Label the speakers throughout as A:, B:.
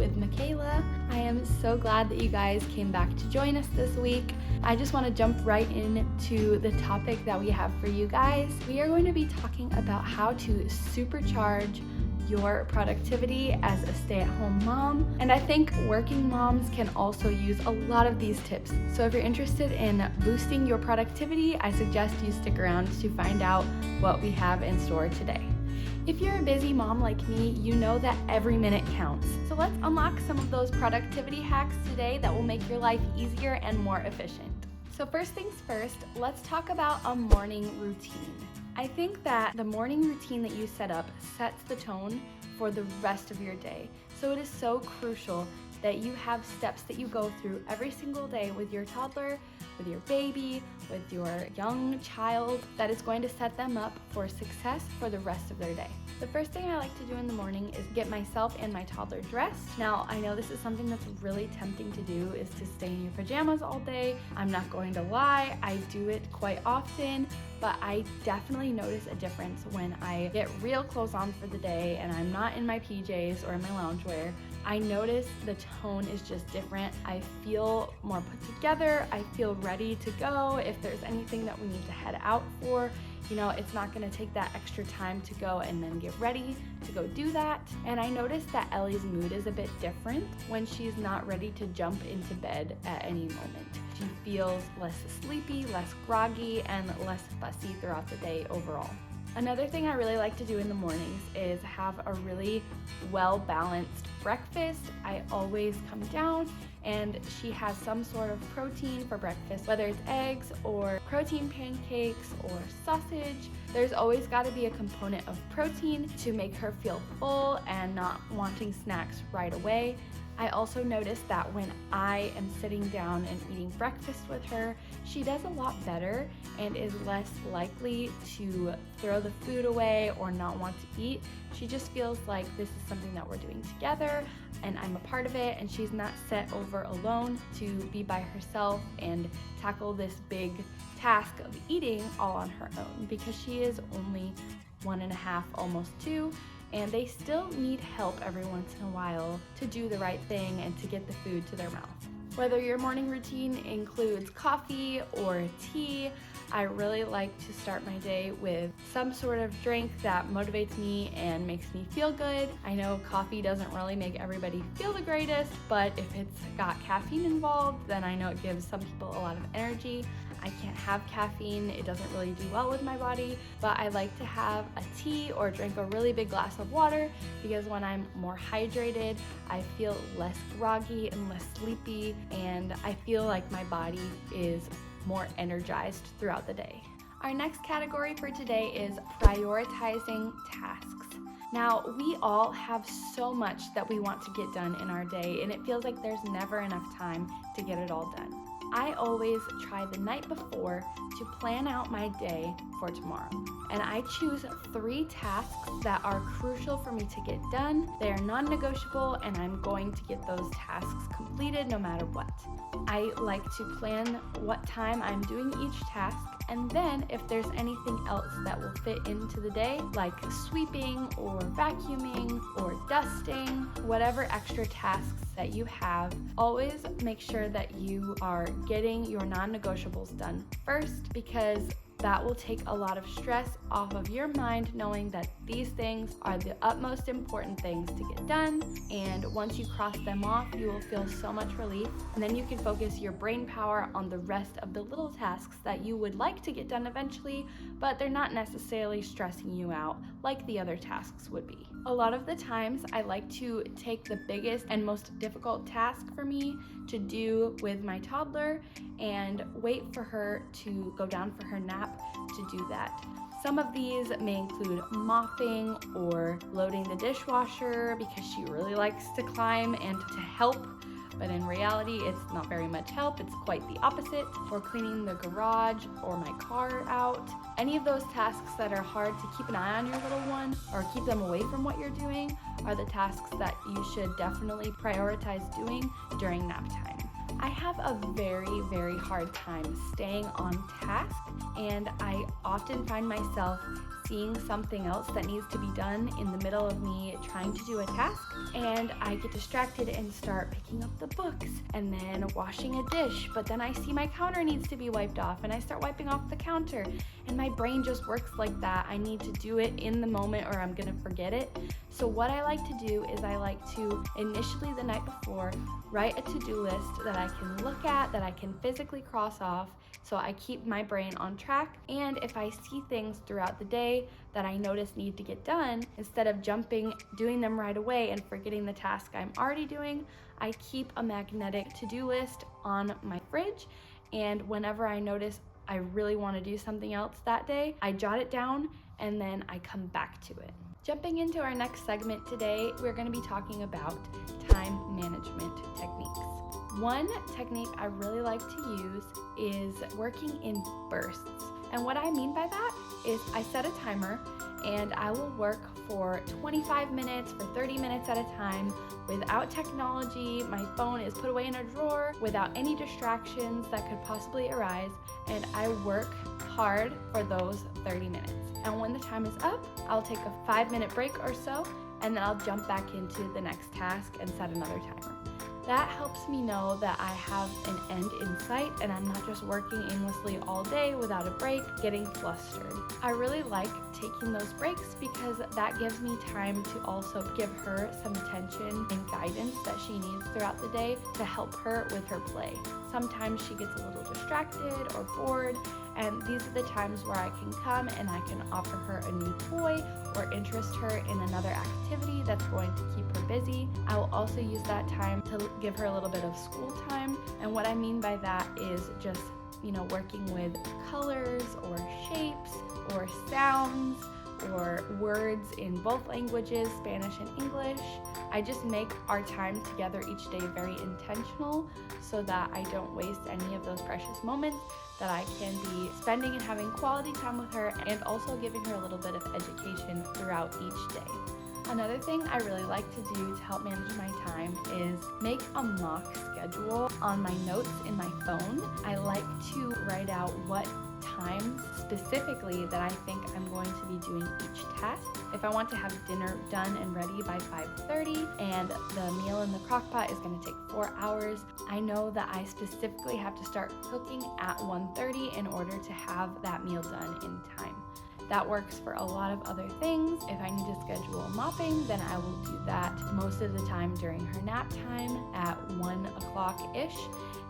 A: with Michaela. I am so glad that you guys came back to join us this week. I just want to jump right into the topic that we have for you guys. We are going to be talking about how to supercharge your productivity as a stay-at-home mom. And I think working moms can also use a lot of these tips. So if you're interested in boosting your productivity, I suggest you stick around to find out what we have in store today. If you're a busy mom like me, you know that every minute counts. So let's unlock some of those productivity hacks today that will make your life easier and more efficient. So first things first, let's talk about a morning routine. I think that the morning routine that you set up sets the tone for the rest of your day. So it is so crucial that you have steps that you go through every single day with your toddler, with your baby, with your young child, that is going to set them up for success for the rest of their day. The first thing I like to do in the morning is get myself and my toddler dressed. Now, I know this is something that's really tempting to do, is to stay in your pajamas all day. I'm not going to lie, I do it quite often, but I definitely notice a difference when I get real clothes on for the day and I'm not in my PJs or in my loungewear. I notice the tone is just different. I feel more put together. I feel ready to go. If there's anything that we need to head out for, it's not gonna take that extra time to go and then get ready to go do that. And I noticed that Ellie's mood is a bit different when she's not ready to jump into bed at any moment. She feels less sleepy, less groggy, and less fussy throughout the day overall. Another thing I really like to do in the mornings is have a really well-balanced breakfast. I always come down and she has some sort of protein for breakfast, whether it's eggs or protein pancakes or sausage. There's always got to be a component of protein to make her feel full and not wanting snacks right away. I also noticed that when I am sitting down and eating breakfast with her, she does a lot better and is less likely to throw the food away or not want to eat. She just feels like this is something that we're doing together and I'm a part of it, and she's not set over alone to be by herself and tackle this big task of eating all on her own, because she is only 1.5, almost 2. And they still need help every once in a while to do the right thing and to get the food to their mouth. Whether your morning routine includes coffee or tea, I really like to start my day with some sort of drink that motivates me and makes me feel good. I know coffee doesn't really make everybody feel the greatest, but if it's got caffeine involved, then I know it gives some people a lot of energy. I can't have caffeine, it doesn't really do well with my body, but I like to have a tea or drink a really big glass of water, because when I'm more hydrated, I feel less groggy and less sleepy, and I feel like my body is more energized throughout the day. Our next category for today is prioritizing tasks. Now, we all have so much that we want to get done in our day, and it feels like there's never enough time to get it all done. I always try the night before to plan out my day for tomorrow. And I choose 3 tasks that are crucial for me to get done. They are non-negotiable, and I'm going to get those tasks completed no matter what. I like to plan what time I'm doing each task, and then if there's anything else that will fit into the day, like sweeping or vacuuming or dusting, whatever extra tasks that you have, always make sure that you are getting your non-negotiables done first, because that will take a lot of stress off of your mind, knowing that these things are the utmost important things to get done. And once you cross them off, you will feel so much relief. And then you can focus your brain power on the rest of the little tasks that you would like to get done eventually, but they're not necessarily stressing you out like the other tasks would be. A lot of the times, I like to take the biggest and most difficult task for me to do with my toddler and wait for her to go down for her nap to do that. Some of these may include mopping or loading the dishwasher, because she really likes to climb and to help, but in reality it's not very much help, it's quite the opposite. Or cleaning the garage or my car out. Any of those tasks that are hard to keep an eye on your little one or keep them away from what you're doing are the tasks that you should definitely prioritize doing during nap time. I have a very, very hard time staying on task, and I often find myself seeing something else that needs to be done in the middle of me trying to do a task, and I get distracted and start picking up the books and then washing a dish, but then I see my counter needs to be wiped off and I start wiping off the counter, and my brain just works like that. I need to do it in the moment or I'm gonna forget it. So what I like to do is I like to initially the night before write a to-do list that I can look at, that I can physically cross off, so I keep my brain on track. And if I see things throughout the day that I notice need to get done, instead of doing them right away and forgetting the task I'm already doing, I keep a magnetic to-do list on my fridge, and whenever I notice I really want to do something else that day, I jot it down and then I come back to it. Jumping into our next segment today, we're going to be talking about time management techniques. One technique I really like to use is working in bursts. And what I mean by that is I set a timer and I will work for 25 minutes, for 30 minutes at a time without technology. My phone is put away in a drawer without any distractions that could possibly arise, and I work hard for those 30 minutes. And when the time is up, I'll take a 5-minute break or so, and then I'll jump back into the next task and set another timer. That helps me know that I have an end in sight and I'm not just working aimlessly all day without a break, getting flustered. I really like taking those breaks because that gives me time to also give her some attention and guidance that she needs throughout the day to help her with her play. Sometimes she gets a little distracted or bored, and these are the times where I can come and I can offer her a new toy or interest her in another activity that's going to keep her busy. I will also use that time to give her a little bit of school time, and what I mean by that is just, working with colors or shapes or sounds or words in both languages, Spanish and English. I just make our time together each day very intentional so that I don't waste any of those precious moments, that I can be spending and having quality time with her and also giving her a little bit of education throughout each day. Another thing I really like to do to help manage my time is make a mock schedule on my notes in my phone. I like to write out what times specifically that I think I'm going to be doing each task. If I want to have dinner done and ready by 5:30 and the meal in the crock pot is going to take 4 hours, I know that I specifically have to start cooking at 1:30 in order to have that meal done in time. That works for a lot of other things. If I need to schedule mopping, then I will do that most of the time during her nap time at 1 o'clock-ish.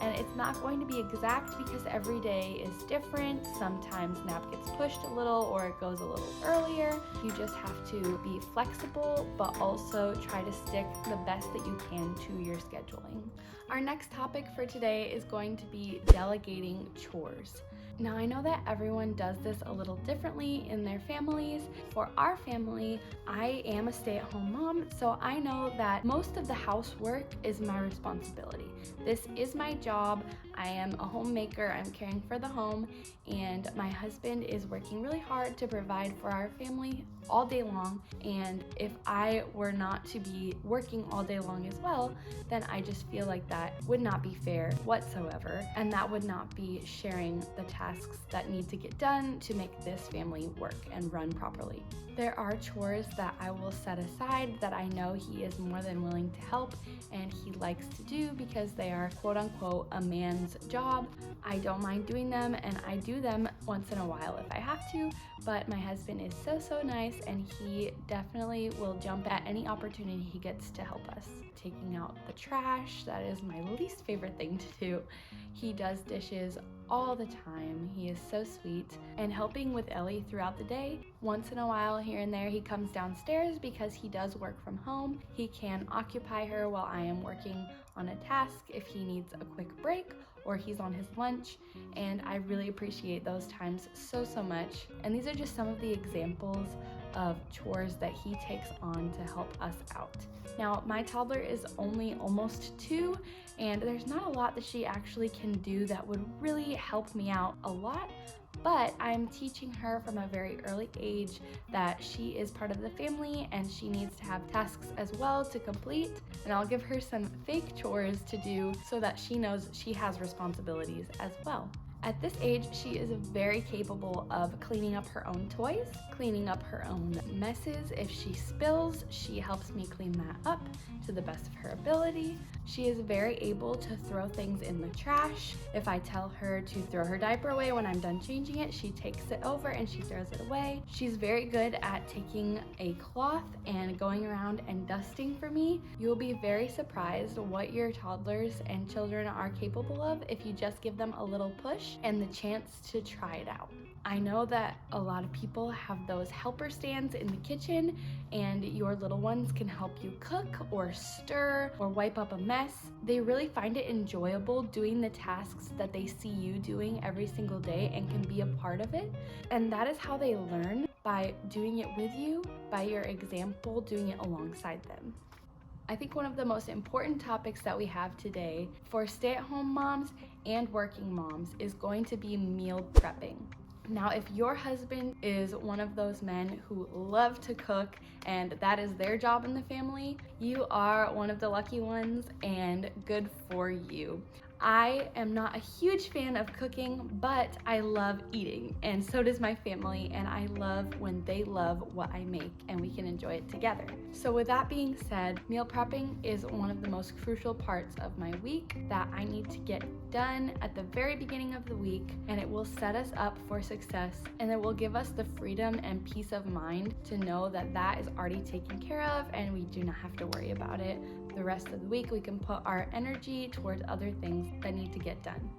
A: And it's not going to be exact because every day is different. Sometimes nap gets pushed a little or it goes a little earlier. You just have to be flexible, but also try to stick the best that you can to your scheduling. Our next topic for today is going to be delegating chores. Now, I know that everyone does this a little differently in their families. For our family, I am a stay-at-home mom, so I know that most of the housework is my responsibility. This is my job. I am a homemaker. I'm caring for the home, and my husband is working really hard to provide for our family all day long. And if I were not to be working all day long as well, then I just feel like that would not be fair whatsoever, and that would not be sharing the tasks that need to get done to make this family work and run properly. There are chores that I will set aside that I know he is more than willing to help and he likes to do because they are quote unquote a man's job. I don't mind doing them, and I do them once in a while if I have to, but my husband is so nice and he definitely will jump at any opportunity he gets to help us. Taking out the trash, that is my least favorite thing to do. He does dishes all the time. He is so sweet. And helping with Ellie throughout the day. Once in a while, here and there, he comes downstairs because he does work from home. He can occupy her while I am working on a task if he needs a quick break or he's on his lunch, and I really appreciate those times so much. And these are just some of the examples of chores that he takes on to help us out. Now, my toddler is only almost 2, and there's not a lot that she actually can do that would really help me out a lot, but I'm teaching her from a very early age that she is part of the family and she needs to have tasks as well to complete. And I'll give her some fake chores to do so that she knows she has responsibilities as well. At this age, she is very capable of cleaning up her own toys, cleaning up her own messes. If she spills, she helps me clean that up to the best of her ability. She is very able to throw things in the trash. If I tell her to throw her diaper away when I'm done changing it, she takes it over and she throws it away. She's very good at taking a cloth and going around and dusting for me. You will be very surprised what your toddlers and children are capable of if you just give them a little push and the chance to try it out. I know that a lot of people have those helper stands in the kitchen and your little ones can help you cook or stir or wipe up a mess. They really find it enjoyable doing the tasks that they see you doing every single day and can be a part of it. And that is how they learn, by doing it with you, by your example, doing it alongside them. I think one of the most important topics that we have today for stay-at-home moms and working moms is going to be meal prepping. Now, if your husband is one of those men who love to cook and that is their job in the family, you are one of the lucky ones and good for you. I am not a huge fan of cooking, but I love eating, and so does my family, and I love when they love what I make and we can enjoy it together. So with that being said, meal prepping is one of the most crucial parts of my week that I need to get done at the very beginning of the week, and it will set us up for success, and it will give us the freedom and peace of mind to know that that is already taken care of and we do not have to worry about it. The rest of the week we can put our energy towards other things that need to get done.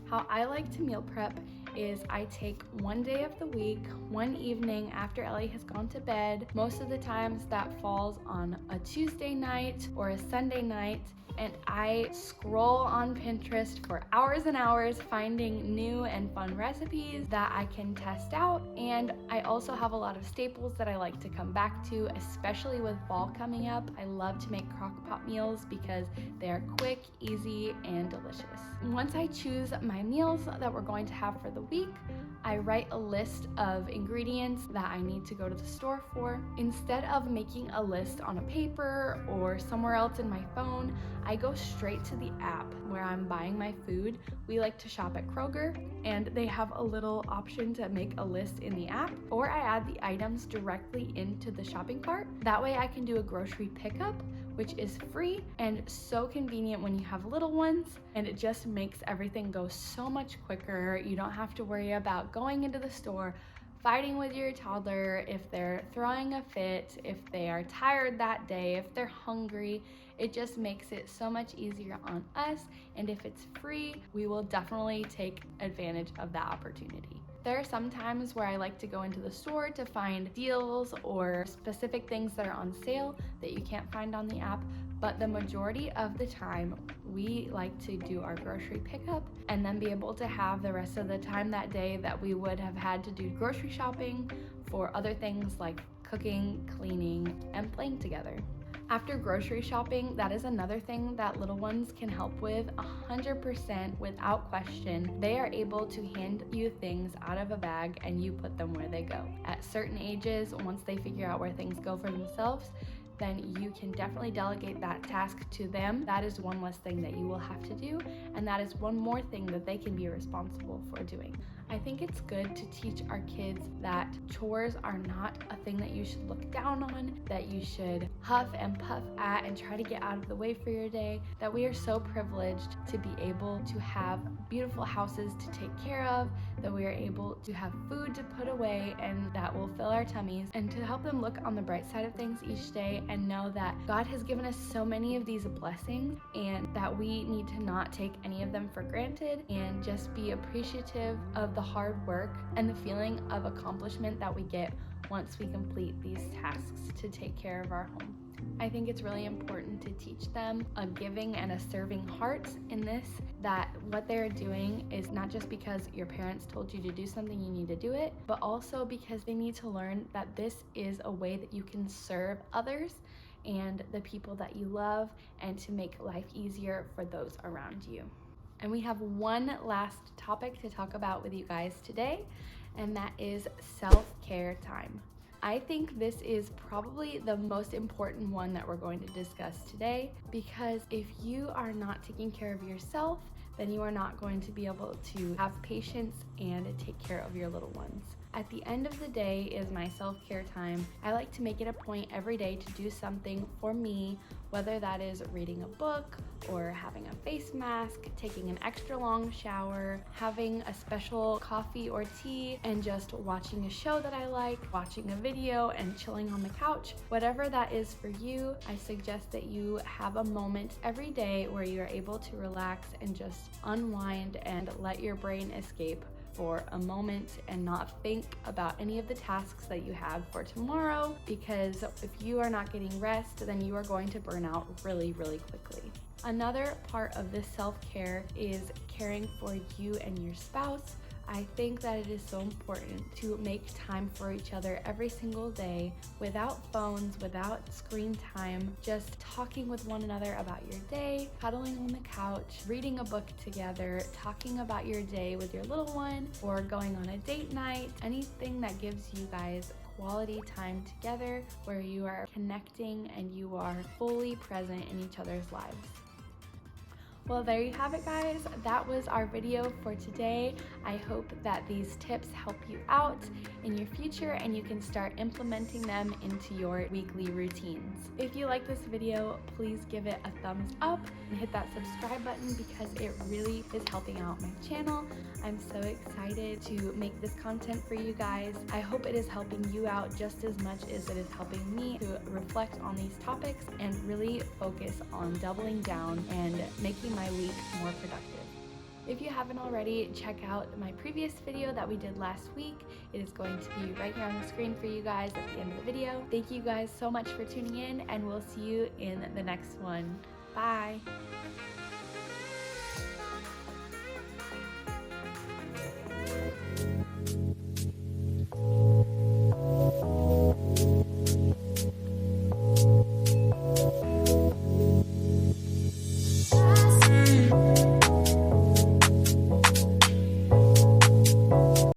A: How I like to meal prep is I take one day of the week, one evening after Ellie has gone to bed. Most of the times that falls on a Tuesday night or a Sunday night, and I scroll on Pinterest for hours and hours finding new and fun recipes that I can test out. And I also have a lot of staples that I like to come back to, especially with fall coming up. I love to make crock pot meals because they are quick, easy, and delicious. Once I choose my meals that we're going to have for the week, I write a list of ingredients that I need to go to the store for. Instead of making a list on a paper or somewhere else in my phone, I go straight to the app where I'm buying my food. We like to shop at Kroger, and they have a little option to make a list in the app, or I add the items directly into the shopping cart. That way I can do a grocery pickup, which is free and so convenient when you have little ones, and it just makes everything go so much quicker. You don't have to worry about going into the store, fighting with your toddler if they're throwing a fit, if they are tired that day, if they're hungry. It just makes it so much easier on us, and if it's free, we will definitely take advantage of that opportunity. There are some times where I like to go into the store to find deals or specific things that are on sale that you can't find on the app, but the majority of the time we like to do our grocery pickup and then be able to have the rest of the time that day that we would have had to do grocery shopping for other things like cooking, cleaning, and playing together. After grocery shopping, that is another thing that little ones can help with 100% without question. They are able to hand you things out of a bag and you put them where they go. At certain ages, once they figure out where things go for themselves, then you can definitely delegate that task to them. That is one less thing that you will have to do, and that is one more thing that they can be responsible for doing. I think it's good to teach our kids that chores are not a thing that you should look down on, that you should huff and puff at and try to get out of the way for your day, that we are so privileged to be able to have beautiful houses to take care of, that we are able to have food to put away and that will fill our tummies, and to help them look on the bright side of things each day and know that God has given us so many of these blessings and that we need to not take any of them for granted and just be appreciative of the hard work and the feeling of accomplishment that we get once we complete these tasks to take care of our home. I think it's really important to teach them a giving and a serving heart in this, that what they're doing is not just because your parents told you to do something, you need to do it, but also because they need to learn that this is a way that you can serve others and the people that you love and to make life easier for those around you. And we have one last topic to talk about with you guys today, and that is self-care time. I think this is probably the most important one that we're going to discuss today, because if you are not taking care of yourself, then you are not going to be able to have patience and take care of your little ones. At the end of the day is my self-care time. I like to make it a point every day to do something for me, whether that is reading a book or having a face mask, taking an extra long shower, having a special coffee or tea, and just watching a show that I like, watching a video and chilling on the couch. Whatever that is for you, I suggest that you have a moment every day where you are able to relax and just unwind and let your brain escape for a moment and not think about any of the tasks that you have for tomorrow, because if you are not getting rest, then you are going to burn out really, really quickly. Another part of this self-care is caring for you and your spouse. I think that it is so important to make time for each other every single day, without phones, without screen time, just talking with one another about your day, cuddling on the couch, reading a book together, talking about your day with your little one, or going on a date night, anything that gives you guys quality time together where you are connecting and you are fully present in each other's lives. Well, there you have it, guys. That was our video for today. I hope that these tips help you out in your future and you can start implementing them into your weekly routines. If you like this video, please give it a thumbs up and hit that subscribe button, because it really is helping out my channel. I'm so excited to make this content for you guys. I hope it is helping you out just as much as it is helping me to reflect on these topics and really focus on doubling down and making my week more productive. If you haven't already, check out my previous video that we did last week. It is going to be right here on the screen for you guys at the end of the video. Thank you guys so much for tuning in, and we'll see you in the next one. Bye!